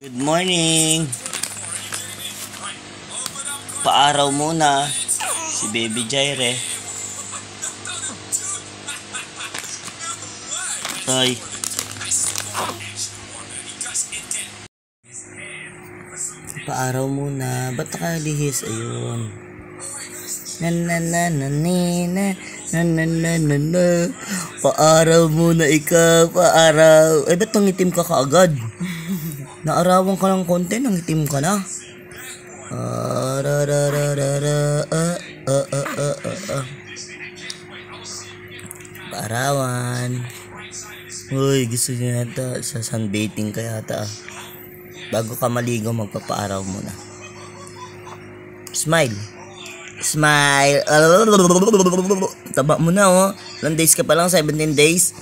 Good morning! Paaraw muna si Baby Jaire. Tay. Paaraw muna. Ba't nakalihis? Ayun. Paaraw muna ikaw. Paaraw. Ay, ba't nangitim ka kaagad? Naarawan ka ng konti, nangitim ka na. Paarawan. Uy, gusto niya yata. Sa sunbathing ka yata. Bago ka maligo, magpapaaraw muna. Smile. Smile. Taba mo na, oh. Ilang days ka pa lang? 17 days?